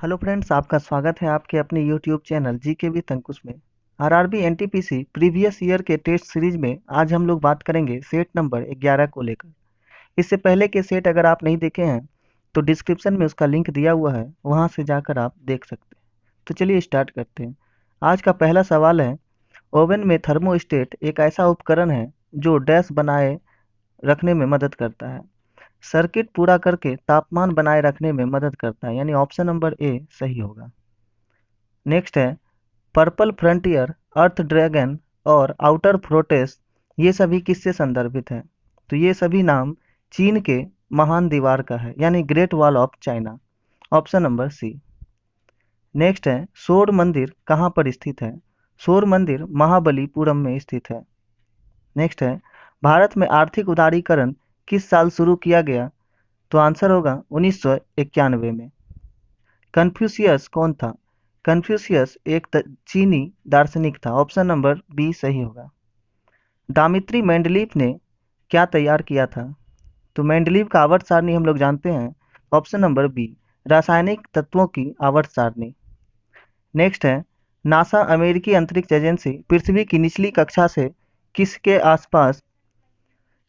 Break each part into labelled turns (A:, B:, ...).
A: Hello friends, आपका स्वागत है आपके अपने यूट्यूब चैनल जीके विद अंकुश में। आरआरबी एनटीपीसी प्रीवियस ईयर के टेस्ट सीरीज में आज हम लोग बात करेंगे सेट नंबर 11 को लेकर। इससे पहले के सेट अगर आप नहीं देखे हैं तो डिस्क्रिप्शन में उसका लिंक दिया हुआ है, वहां से जाकर आप देख सकते हैं। तो चलिए स्टार्ट करते हैं। आज का पहला सवाल है, ओवन में थर्मोस्टेट एक ऐसा उपकरण है जो डैश बनाए रखने में मदद करता है। सर्किट पूरा करके तापमान बनाए रखने में मदद करता है, यानी ऑप्शन नंबर ए सही होगा। नेक्स्ट है, पर्पल फ्रंटियर, अर्थ ड्रैगन और आउटर फ्रोटेस, ये सभी किससे संदर्भित हैं? तो ये सभी नाम चीन के महान दीवार का है, यानी great wall of China, option number C. Next है, सौर मंदिर कहाँ पर स्थित है? सौर मंदिर महाबलीपुरम में स्थित है। नेक्स्ट है, भारत में आर्थिक उदारीकरण किस साल शुरू किया गया? तो आंसर होगा 1991 में। कन्फ्यूशियस कौन था? कन्फ्यूशियस एक चीनी दार्शनिक था, ऑप्शन नंबर बी सही होगा। डामित्री मेंडलीव ने क्या तैयार किया था? तो मेंडलीव का आवर्त सारणी हम लोग जानते हैं, ऑप्शन नंबर बी, रासायनिक तत्वों की आवर्त सारणी। नेक्स्ट है, नासा अमेरिकी अंतरिक्ष एजेंसी पृथ्वी की निचली कक्षा से किसके आसपास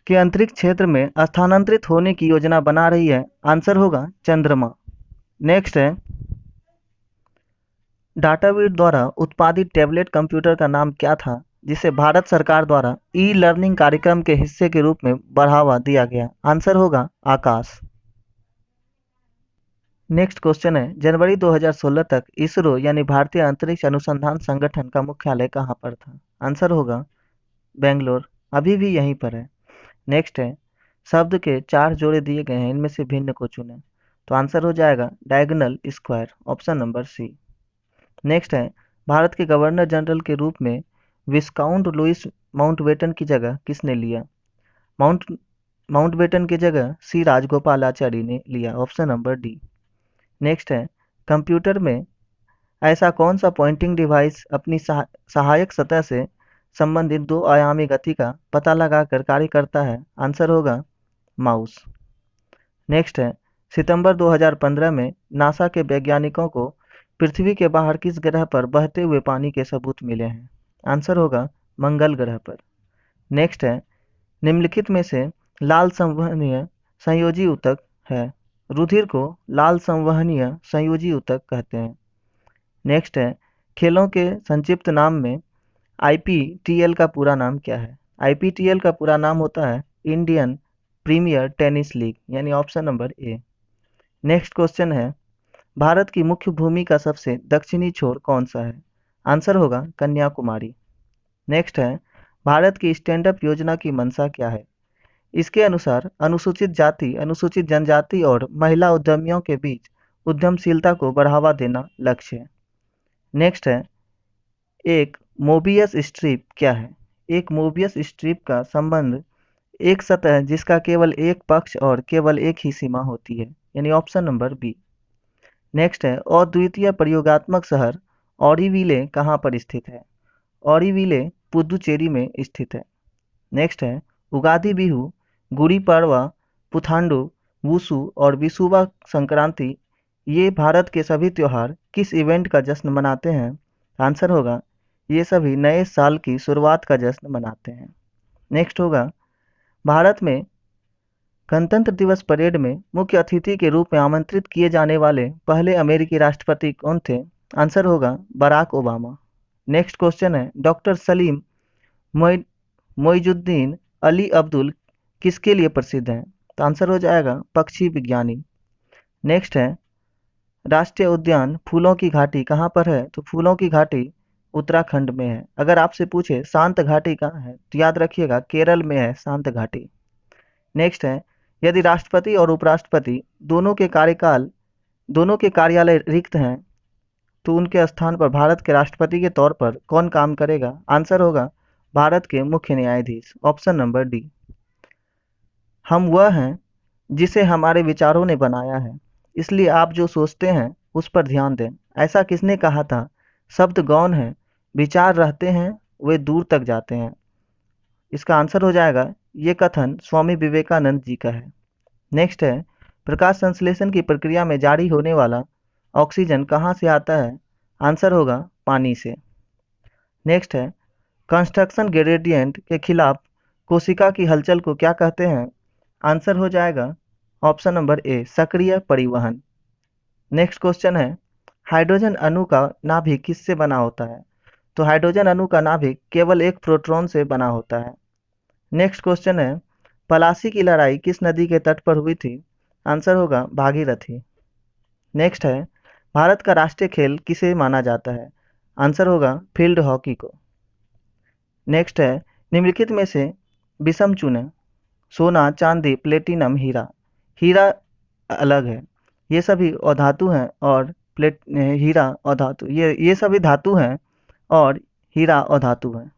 A: के अंतरिक्ष क्षेत्र में स्थानांतरित होने की योजना बना रही है? आंसर होगा चंद्रमा। नेक्स्ट है, डाटावीड द्वारा उत्पादित टैबलेट कंप्यूटर का नाम क्या था जिसे भारत सरकार द्वारा ई लर्निंग कार्यक्रम के हिस्से के रूप में बढ़ावा दिया गया? आंसर होगा आकाश। नेक्स्ट क्वेश्चन है, जनवरी 2016 तक इसरो यानी भारतीय अंतरिक्ष अनुसंधान संगठन का मुख्यालय कहाँ पर था? आंसर होगा बेंगलोर, अभी भी यहीं पर है। नेक्स्ट है, शब्द के 4 जोड़े दिए गए हैं, इनमें से भिन्न को चुनें। तो आंसर हो जाएगा diagonal square, option number C. Next है, भारत के गवर्नर जनरल के रूप में विस्काउंट लुइस माउंटबेटन की जगह किसने लिया? माउंट माउंटबेटन की जगह सी राजगोपालाचारी ने लिया, ऑप्शन नंबर डी। नेक्स्ट है, कंप्यूटर में ऐसा कौन सा पॉइंटिंग डिवाइस अपनी सहायक सतह से संबंधित 2 आयामी गति का पता लगाकर कार्य करता है? आंसर होगा माउस। नेक्स्ट है, सितंबर 2015 में नासा के वैज्ञानिकों को पृथ्वी के बाहर किस ग्रह पर बहते हुए पानी के सबूत मिले हैं? आंसर होगा मंगल ग्रह पर। नेक्स्ट है, निम्नलिखित में से लाल संवहनीय संयोजी ऊतक है? रुधिर को लाल संवहनीय संयोजी ऊतक कहते हैं। नेक्स्ट है, खेलों के संक्षिप्त नाम में आईपीटीएल का पूरा नाम क्या है? आईपीटीएल का पूरा नाम होता है इंडियन प्रीमियर टेनिस लीग, यानी option number A. Next question है, भारत की मुख्य भूमि का सबसे दक्षिणी छोर कौन सा है? आंसर होगा कन्याकुमारी। नेक्स्ट है, भारत की स्टैंड अप योजना की मंशा क्या है? इसके अनुसार अनुसूचित जाति, अनुसूचित जनजाति और महिला उद्यमियों के बीच उद्यमशीलता को बढ़ावा देना लक्ष्य है। नेक्स्ट है, एक मोबियस स्ट्रिप क्या है? एक मोबियस स्ट्रिप का संबंध एक सतह जिसका केवल एक पक्ष और केवल एक ही सीमा होती है, यानी ऑप्शन नंबर बी। नेक्स्ट है, अद्वितीय प्रयोगात्मक शहर ऑरीविले कहाँ पर स्थित है? ऑरीविले पुदुचेरी में स्थित है। नेक्स्ट है, उगादी बिहू, गुड़ी पड़वा, पुथांडु, वुसु और विसुवा संक्रांति, ये भारत के सभी त्योहार किस इवेंट का जश्न मनाते हैं? आंसर होगा ये सभी नए साल की शुरुआत का जश्न मनाते हैं। नेक्स्ट होगा, भारत में गणतंत्र दिवस परेड में मुख्य अतिथि के रूप में आमंत्रित किए जाने वाले पहले अमेरिकी राष्ट्रपति कौन थे? आंसर होगा बराक ओबामा। नेक्स्ट क्वेश्चन है, डॉक्टर सलीम मोइजुद्दीन अली अब्दुल किसके लिए प्रसिद्ध हैं? तो आंसर हो जाएगा पक्षी विज्ञानी। नेक्स्ट है, राष्ट्रीय उद्यान फूलों की घाटी कहाँ पर है? तो फूलों की घाटी उत्तराखंड में है। अगर आपसे पूछे शांत घाटी कहाँ है, तो याद रखिएगा केरल में है शांत घाटी। नेक्स्ट है, यदि राष्ट्रपति और उपराष्ट्रपति दोनों के कार्यालय रिक्त हैं तो उनके स्थान पर भारत के राष्ट्रपति के तौर पर कौन काम करेगा? आंसर होगा भारत के मुख्य न्यायाधीश, ऑप्शन नंबर डी। हम वह हैं जिसे हमारे विचारों ने बनाया है, इसलिए आप जो सोचते हैं उस पर ध्यान दें। ऐसा किसने कहा था? शब्द गौण है, विचार रहते हैं, वे दूर तक जाते हैं। इसका आंसर हो जाएगा, ये कथन स्वामी विवेकानंद जी का है। नेक्स्ट है, प्रकाश संश्लेषण की प्रक्रिया में जारी होने वाला ऑक्सीजन कहाँ से आता है? आंसर होगा पानी से। नेक्स्ट है, कंस्ट्रक्शन ग्रेडियंट के खिलाफ कोशिका की हलचल को क्या कहते हैं? आंसर हो जाएगा ऑप्शन नंबर ए, सक्रिय परिवहन। नेक्स्ट क्वेश्चन है, हाइड्रोजन अणु का नाभिक किससे बना होता है? तो हाइड्रोजन अणु का नाभिक केवल एक प्रोटॉन से बना होता है। नेक्स्ट क्वेश्चन है, पलासी की लड़ाई किस नदी के तट पर हुई थी? आंसर होगा भागीरथी। नेक्स्ट है, भारत का राष्ट्रीय खेल किसे माना जाता है? आंसर होगा फील्ड हॉकी को। नेक्स्ट है, निम्नलिखित में से विषम चुनें। सोना, चांदी, प्लेटिनम, हीरा। हीरा अलग है, ये सभी अधातु हैं, और हीरा अधातु, ये सभी धातु हैं और हीरा अधातु है।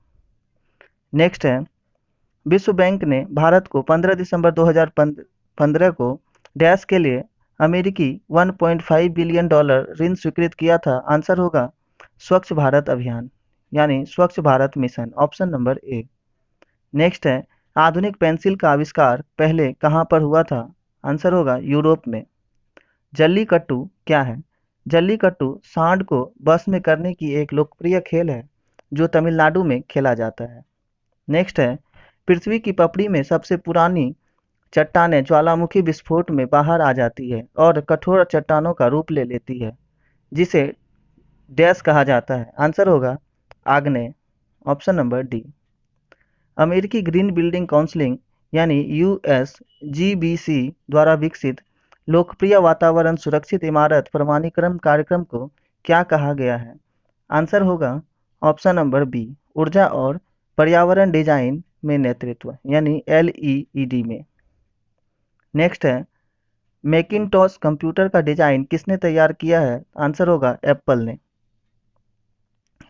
A: नेक्स्ट है, विश्व बैंक ने भारत को 15 दिसंबर 2015 को डैश के लिए अमेरिकी $1.5 बिलियन ऋण स्वीकृत किया था? आंसर होगा स्वच्छ भारत अभियान, यानी स्वच्छ Bharat mission, option number A. Next है, आधुनिक पेंसिल का आविष्कार पहले कहाँ पर हुआ था? आंसर होगा यूरोप में। जल्लीकट्टू क्या है? जल्लीकट्टू सांड को बस में करने की एक लोकप्रिय खेल है जो तमिलनाडु में खेला जाता है। नेक्स्ट है, पृथ्वी की पपड़ी में सबसे पुरानी चट्टानें ज्वालामुखी विस्फोट में बाहर आ जाती है और कठोर चट्टानों का रूप ले लेती है, जिसे डैश कहा जाता है? आंसर होगा आग्नेय, ऑप्शन नंबर डी। अमेरिकी ग्रीन बिल्डिंग काउंसिल यानी USGBC द्वारा विकसित लोकप्रिय वातावरण सुरक्षित इमारत प्रमाणीकरण कार्यक्रम को क्या कहा गया है? आंसर होगा ऑप्शन नंबर बी, ऊर्जा और पर्यावरण डिजाइन में नेतृत्व, यानी LEED में। नेक्स्ट है, मैकिंटॉश कंप्यूटर का डिजाइन किसने तैयार किया है? आंसर होगा एप्पल ने।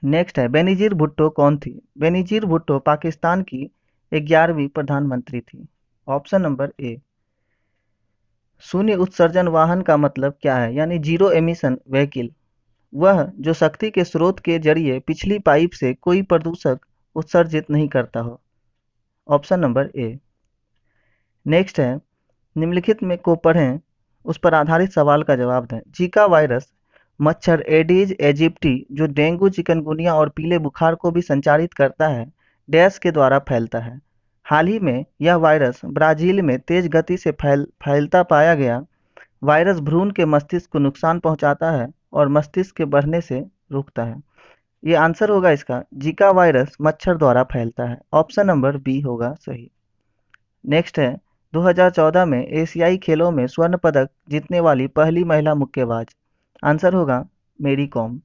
A: नेक्स्ट है, बेनजीर भुट्टो कौन थी? बेनजीर भुट्टो पाकिस्तान की 11वीं प्रधानमंत्री थी, ऑप्शन नंबर ए। शून्य उत्सर्जन वाहन का मतलब क्या है? यानी जीरो एमिशन व्हीकल, वह जो शक्ति के स्रोत के जरिए पिछली पाइप से कोई प्रदूषक उत्सर्जित नहीं करता हो, ऑप्शन नंबर ए। नेक्स्ट है, निम्नलिखित में को पढ़ें, उस पर आधारित सवाल का जवाब दें। जीका वायरस मच्छर एडीज एजिप्टी जो डेंगू, चिकनगुनिया और पीले बुखार को भी संचारित करता है, डैश के द्वारा फैलता है? हाल ही में यह वायरस ब्राजील में तेज गति से फैलता पाया गया। वायरस भ्रूण के मस्तिष्क को नुकसान पहुंचाता है और मस्तिष्क के बढ़ने से रोकता है। ये आंसर होगा इसका, जीका वायरस मच्छर द्वारा फैलता है, ऑप्शन नंबर बी होगा सही। नेक्स्ट है, 2014 में एशियाई खेलों में स्वर्ण पदक जीतने वाली पहली महिला मुक्केबाज? आंसर होगा मेरी कॉम।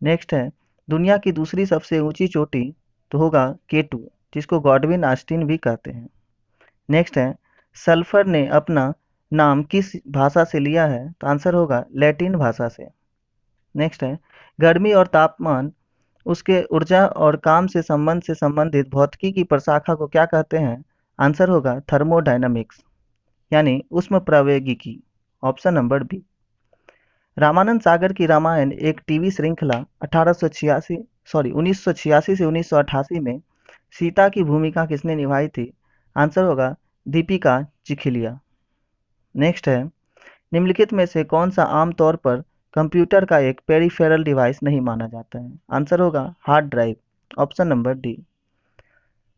A: नेक्स्ट है, दुनिया की दूसरी सबसे ऊंची चोटी तो होगा K2, जिसको गॉडविन आस्टीन भी कहते हैं। नेक्स्ट है, सल्फर ने अपना नाम किस भाषा से लिया है? तो आंसर होगा लैटिन भाषा से। नेक्स्ट है, गर्मी और तापमान उसके ऊर्जा और काम से संबंधित भौतिकी की प्रशाखा को क्या कहते हैं? आंसर होगा थर्मोडायनामिक्स, यानी ऊष्मप्रवैगिकी, option number B. Ramanand Sagar की रामायण एक टीवी श्रृंखला 1986 से 1988 में सीता की भूमिका किसने निभाई थी? आंसर होगा दीपिका चिखलिया। नेक्स्ट है, निम्नलिखित में से कौन सा आमतौर पर कंप्यूटर का एक पेरिफेरल डिवाइस नहीं माना जाता है? आंसर होगा hard drive, option number D.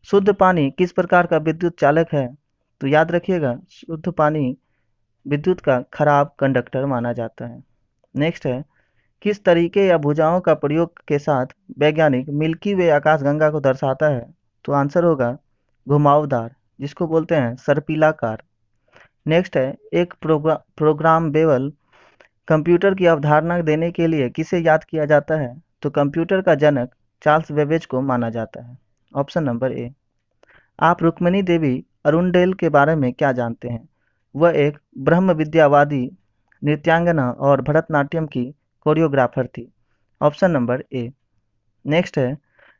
A: शुद्ध पानी किस प्रकार का विद्युत चालक है? तो याद रखिएगा, शुद्ध पानी विद्युत का खराब कंडक्टर माना जाता है। नेक्स्ट है, किस तरीके या भुजाओं का प्रयोग के साथ वैज्ञानिक मिल्की वे आकाशगंगा को दर्शाता है? तो आंसर होगा घुमावदार, जिसको बोलते हैं सर्पिलाकार। नेक्स्ट है, एक प्रोग्रामेबल कंप्यूटर की अवधारणा देने के लिए किसे याद किया जाता है? तो कंप्यूटर का जनक चार्ल्स बेबेज को माना जाता है, ऑप्शन नंबर ए। आप रुक्मिणी देवी अरुणडेल के बारे में क्या जानते हैं? वह एक ब्रह्म विद्यावादी नृत्यांगना और भरतनाट्यम की कोरियोग्राफर थी, ऑप्शन नंबर ए। नेक्स्ट है,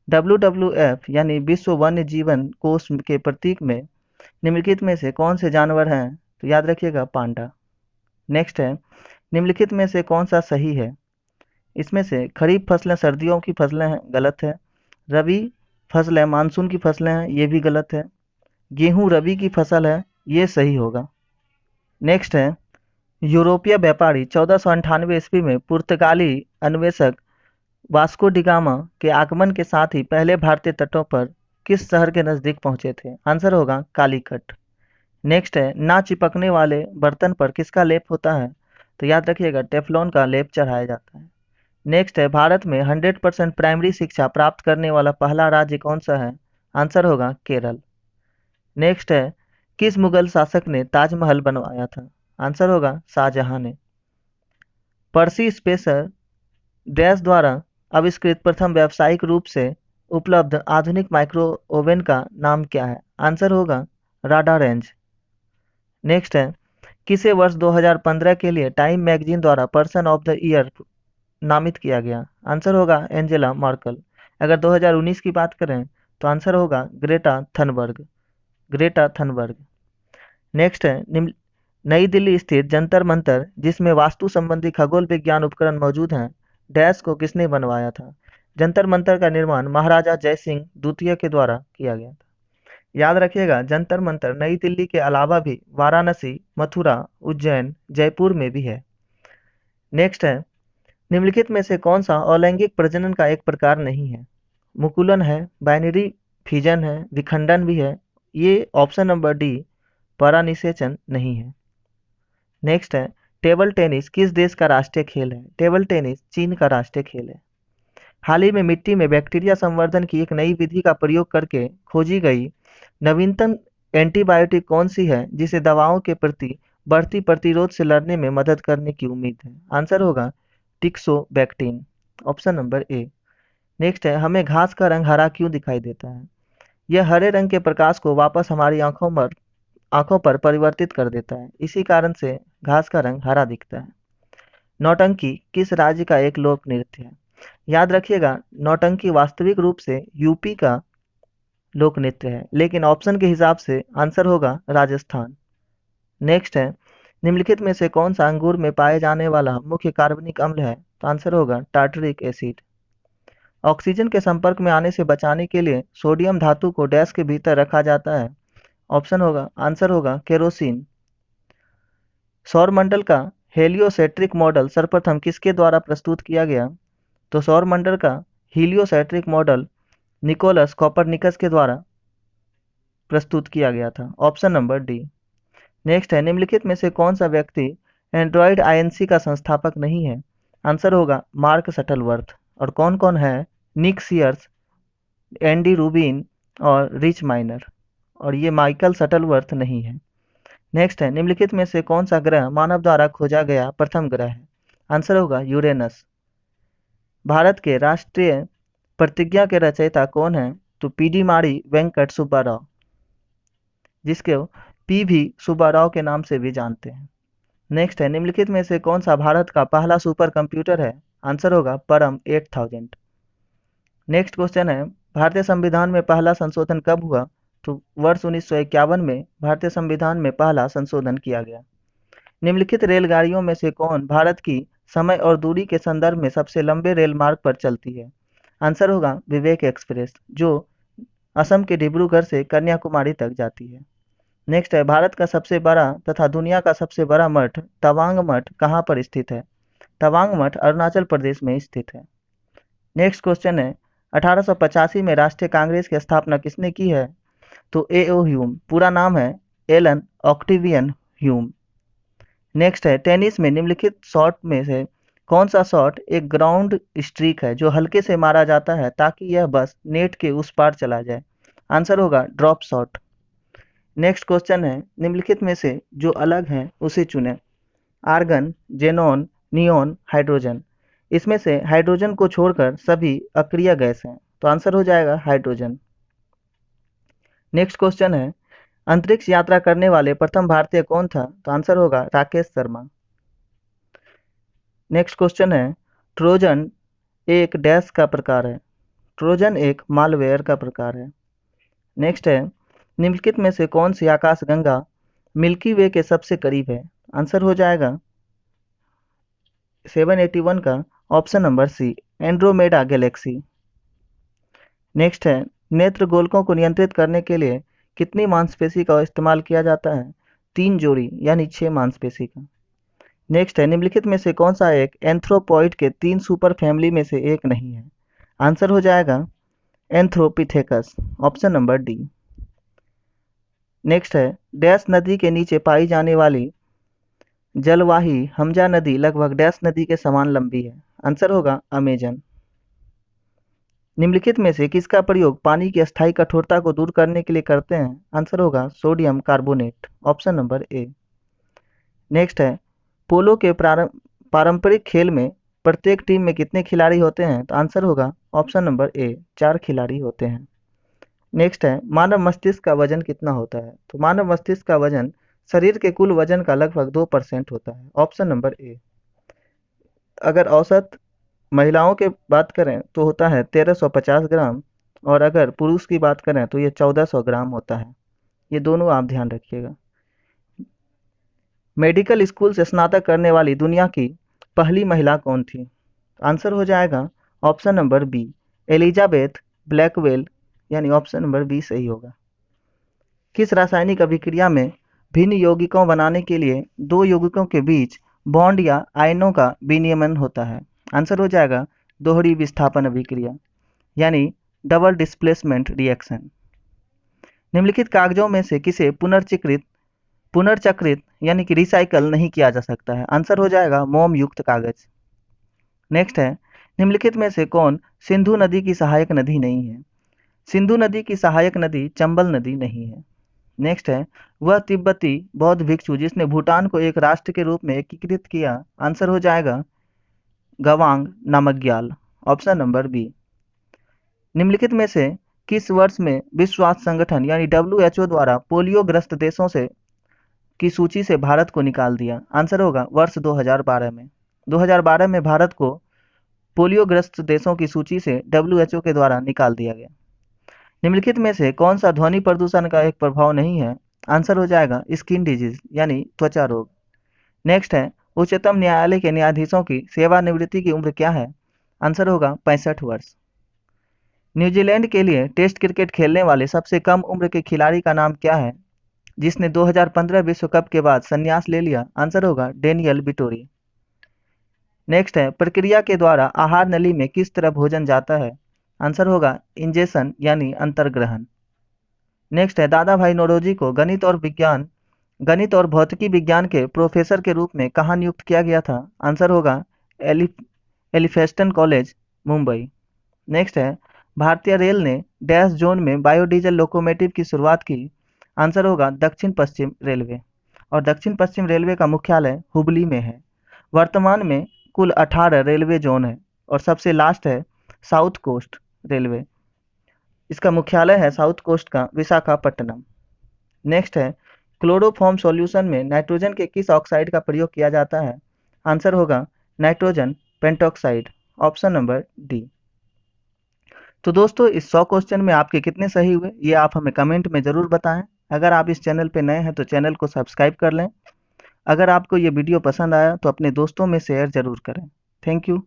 A: WWF यानी विश्व वन्य जीवन कोष के प्रतीक में निम्नलिखित में से कौन से जानवर हैं? तो याद रखिएगा पांडा। नेक्स्ट है, निम्नलिखित में से कौन सा सही है? इसमें से खरीफ फसलें सर्दियों की फसलें हैं, गलत है। रबी फसलें मानसून की फसलें हैं, ये भी गलत है। गेहूं रबी की फसल है, ये सही होगा। नेक्स्ट है, यूरोपीय व्यापारी 1498 ईस्वी में पुर्तगाली अन्वेषक वास्को डी गामा के आगमन के साथ ही पहले भारतीय तटों पर किस शहर के नजदीक पहुंचे थे? आंसर होगा कालीकट। नेक्स्ट है, ना चिपकने वाले बर्तन पर किसका लेप होता है? तो याद रखिएगा, टेफ्लॉन का लेप चढ़ाया जाता है। नेक्स्ट है, भारत में 100% प्राइमरी शिक्षा प्राप्त करने वाला पहला राज्य कौन सा है? आंसर होगा केरल। नेक्स्ट है, किस मुगल शासक ने ताजमहल बनवाया था? आंसर होगा शाहजहां ने। पर्सी स्पेसर डैश द्वारा आविष्कृत प्रथम व्यावसायिक रूप से उपलब्ध आधुनिक माइक्रो ओवन का नाम क्या है? आंसर होगा राडा रेंज। नेक्स्ट है, किसे वर्ष 2015 के लिए टाइम मैगजीन द्वारा पर्सन ऑफ द ईयर नामित किया गया? आंसर होगा एंजेला मार्कल। अगर 2019 की बात करें तो आंसर होगा Greta Thunberg. Greta Thunberg. Next है, नई दिल्ली स्थित जंतर मंतर जिसमें वास्तु संबंधी खगोल विज्ञान उपकरण मौजूद हैं, डैश को किसने बनवाया था? जंतर मंतर का निर्माण महाराजा जय सिंह द्वितीय के द्वारा किया गया था। याद रखिएगा, जंतर मंतर नई दिल्ली के अलावा भी वाराणसी, मथुरा, उज्जैन, जयपुर में भी है। नेक्स्ट है, निम्नलिखित में से कौन सा अलैंगिक प्रजनन का एक प्रकार नहीं है? मुकुलन है, बाइनरी फिजन है, विखंडन भी है। ये ऑप्शन नंबर डी परानिषेचन नहीं है। नेक्स्ट है, टेबल टेनिस किस देश का राष्ट्रीय खेल है? टेबल टेनिस चीन का राष्ट्रीय खेल है। हाल ही में मिट्टी में बैक्टीरिया संवर्धन की एक नई विधि का प्रयोग करके खोजी गई नवीनतम एंटीबायोटिक कौन सी है जिसे दवाओं के प्रति बढ़ती प्रतिरोध से लड़ने में मदद करने की उम्मीद है? आंसर होगा teixobactin. Option number A. Next है, हमें घास का रंग हरा क्यों दिखाई देता है? यह हरे रंग के प्रकाश को वापस हमारी आंखों पर परिवर्तित कर देता है, इसी कारण से घास का रंग हरा दिखता है। नौटंकी किस राज्य का एक लोक नृत्य है? याद रखिएगा, नौटंकी वास्तविक रूप से यूपी का लोक नृत्य है, लेकिन ऑप्शन के हिसाब से आंसर होगा राजस्थान। नेक्स्ट है, निम्नलिखित में से कौन सा अंगूर में पाए जाने वाला मुख्य कार्बनिक अम्ल है? तो आंसर होगा टार्टरिक एसिड। ऑक्सीजन के संपर्क में आने से बचाने के लिए सोडियम धातु को डैश के भीतर रखा जाता है? ऑप्शन होगा, आंसर होगा केरोसिन। सौरमंडल का हेलियोसेंट्रिक मॉडल सर्वप्रथम किसके द्वारा प्रस्तुत किया गया? तो सौरमंडल का हीलियोसेंट्रिक मॉडल निकोलस कॉपरनिकस के द्वारा प्रस्तुत किया गया था। Option number D. नेक्स्ट है, निम्नलिखित में से कौन सा व्यक्ति एंड्रॉयड आईएनसी का संस्थापक नहीं है? आंसर होगा मार्क शटलवर्थ। और कौन कौन है? निक सीयर्स, एंडी रूबिन और रिच माइनर। और ये माइकल शटलवर्थ नहीं है। नेक्स्ट है, निम्नलिखित में से कौन सा ग्रह मानव द्वारा खोजा गया प्रथम ग्रह है? आंसर होगा यूरेनस। भारत के राष्ट्रीय प्रतिज्ञा के रचयिता कौन है? तो पीडी वेंकट सुब्बाराव, जिसको पी भी सुब्बाराव के नाम से भी जानते हैं। नेक्स्ट है, निम्नलिखित में से कौन सा भारत का पहला सुपर कंप्यूटर है? आंसर होगा परम 8000। नेक्स्ट क्वेश्चन है, भारतीय संविधान में पहला संशोधन कब हुआ? तो वर्ष 1951 में भारतीय संविधान में पहला संशोधन किया गया। निम्नलिखित रेलगाड़ियों में से कौन भारत की समय और दूरी के संदर्भ में सबसे लंबे रेल मार्ग पर चलती है? आंसर होगा विवेक एक्सप्रेस, जो असम के डिब्रूगढ़ से कन्याकुमारी तक जाती है। नेक्स्ट है, भारत का सबसे बड़ा तथा दुनिया का सबसे बड़ा मठ तवांग मठ कहाँ पर स्थित है? तवांग मठ अरुणाचल प्रदेश में स्थित है। नेक्स्ट क्वेश्चन है, 1885 में राष्ट्रीय कांग्रेस की स्थापना किसने की है? तो एओ ह्यूम, पूरा नाम है एलन ऑक्टिवियन ह्यूम। नेक्स्ट है, टेनिस में निम्नलिखित शॉट में से कौन सा शॉट एक ग्राउंड स्ट्रीक है जो हल्के से मारा जाता है ताकि यह बस नेट के उस पार चला जाए? आंसर होगा ड्रॉप शॉट। नेक्स्ट क्वेश्चन है, निम्नलिखित में से जो अलग हैं उसे चुनें। Argon, xenon, neon, hydrogen. इसमें से हाइड्रोजन को छोड़कर सभी अक्रिय गैस हैं, तो आंसर हो जाएगा हाइड्रोजन। नेक्स्ट क्वेश्चन है, अंतरिक्ष यात्रा करने वाले प्रथम भारतीय कौन था? तो आंसर होगा राकेश शर्मा। नेक्स्ट क्वेश्चन है, ट्रोजन एक डैश का प्रकार है? ट्रोजन एक मालवेयर का प्रकार है। नेक्स्ट है, निम्नलिखित में से कौन सी आकाशगंगा मिल्की वे के सबसे करीब है? आंसर हो जाएगा 781 का option number C, Andromeda galaxy. Next है, नेत्र गोलकों को नियंत्रित करने के लिए कितनी मांसपेशी का इस्तेमाल किया जाता है? 3 जोड़ी यानी 6 मांसपेशी का। नेक्स्ट है, निम्नलिखित में से कौन सा एक एंथ्रोपॉइड के 3 सुपर फैमिली में से एक नहीं है? आंसर हो जाएगा एंथ्रोपिथेकस, ऑप्शन नंबर डी। नेक्स्ट है, डैश नदी के नीचे पाई जाने वाली जलवाही हमजा नदी लगभग डैश नदी के समान लंबी है? आंसर होगा अमेजन। निम्नलिखित में से किसका प्रयोग पानी की अस्थायी कठोरता को दूर करने के लिए करते हैं? आंसर होगा sodium carbonate, option number A. Next है, पोलो के पारंपरिक खेल में प्रत्येक टीम में कितने खिलाड़ी होते हैं? तो आंसर होगा ऑप्शन नंबर ए, 4 खिलाड़ी होते हैं। नेक्स्ट है, मानव मस्तिष्क का वजन कितना होता है? तो मानव मस्तिष्क का वजन शरीर के कुल वजन का लगभग 2% होता है, ऑप्शन नंबर ए। अगर औसत महिलाओं की बात करें तो होता है 1350 ग्राम, और अगर पुरुष की बात करें तो ये 1400 ग्राम होता है। ये दोनों आप ध्यान रखिएगा। मेडिकल स्कूल से स्नातक करने वाली दुनिया की पहली महिला कौन थी? आंसर हो जाएगा option number B, Elizabeth Blackwell, यानी ऑप्शन नंबर बी सही होगा। किस रासायनिक अभिक्रिया में भिन्न यौगिकों बनाने के लिए दो यौगिकों के बीच बॉन्ड या आयनों का विनियमन होता है? आंसर हो जाएगा दोहरी विस्थापन अभिक्रिया, यानी डबल डिस्प्लेसमेंट रिएक्शन। निम्नलिखित कागजों में से किसे पुनर्चक्रित यानी कि रिसाइकल नहीं किया जा सकता है? आंसर हो जाएगा मोम युक्त कागज। नेक्स्ट है, निम्नलिखित में से कौन सिंधु नदी की सहायक नदी नहीं है? सिंधु नदी की सहायक नदी चंबल नदी नहीं है। नेक्स्ट है, वह तिब्बती बौद्ध भिक्षु जिसने भूटान को एक राष्ट्र के रूप में एकीकृत किया? आंसर हो जाएगा Ngawang Namgyal, option number B. निम्नलिखित में से किस वर्ष में विश्व स्वास्थ्य संगठन यानी WHO द्वारा पोलियो ग्रस्त देशों से की सूची से भारत को निकाल दिया? आंसर होगा वर्ष 2012 में। 2012 में भारत को पोलियो ग्रस्त देशों की सूची से WHO के द्वारा निकाल दिया गया। निम्नलिखित में से कौन सा ध्वनि प्रदूषण का एक प्रभाव नहीं है? आंसर हो जाएगा स्किन डिजीज, यानी त्वचा रोग। नेक्स्ट है, उच्चतम न्यायालय के न्यायाधीशों की सेवानिवृत्ति की उम्र क्या है? आंसर होगा 65 वर्ष। न्यूजीलैंड के लिए टेस्ट क्रिकेट खेलने वाले सबसे कम उम्र के खिलाड़ी का नाम क्या है जिसने 2015 विश्व कप के बाद संन्यास ले लिया? आंसर होगा डेनियल विटोरी। नेक्स्ट है, प्रक्रिया के द्वारा आहार नली में किस तरह भोजन जाता है? आंसर होगा इंजेशन, यानी अंतर्ग्रहण। नेक्स्ट है, दादा भाई नौरोजी को गणित और भौतिकी विज्ञान के प्रोफेसर के रूप में कहाँ नियुक्त किया गया था? आंसर होगा एलिफेस्टन कॉलेज, मुंबई। नेक्स्ट है, भारतीय रेल ने डैश जोन में बायोडीजल लोकोमोटिव की शुरुआत की? आंसर होगा दक्षिण पश्चिम रेलवे, और दक्षिण पश्चिम रेलवे का मुख्यालय हुबली में है। वर्तमान में कुल 18 रेलवे जोन है, और सबसे लास्ट है साउथ कोस्ट रेलवे, इसका मुख्यालय है साउथ कोस्ट का विशाखापट्टनम। नेक्स्ट है, क्लोरोफॉर्म सॉल्यूशन में नाइट्रोजन के किस ऑक्साइड का प्रयोग किया जाता है? आंसर होगा nitrogen pentoxide, option number D. तो दोस्तों, इस 100 क्वेश्चन में आपके कितने सही हुए ये आप हमें कमेंट में ज़रूर बताएं। अगर आप इस चैनल पे नए हैं तो चैनल को सब्सक्राइब कर लें। अगर आपको ये वीडियो पसंद आया तो अपने दोस्तों में शेयर ज़रूर करें। Thank you.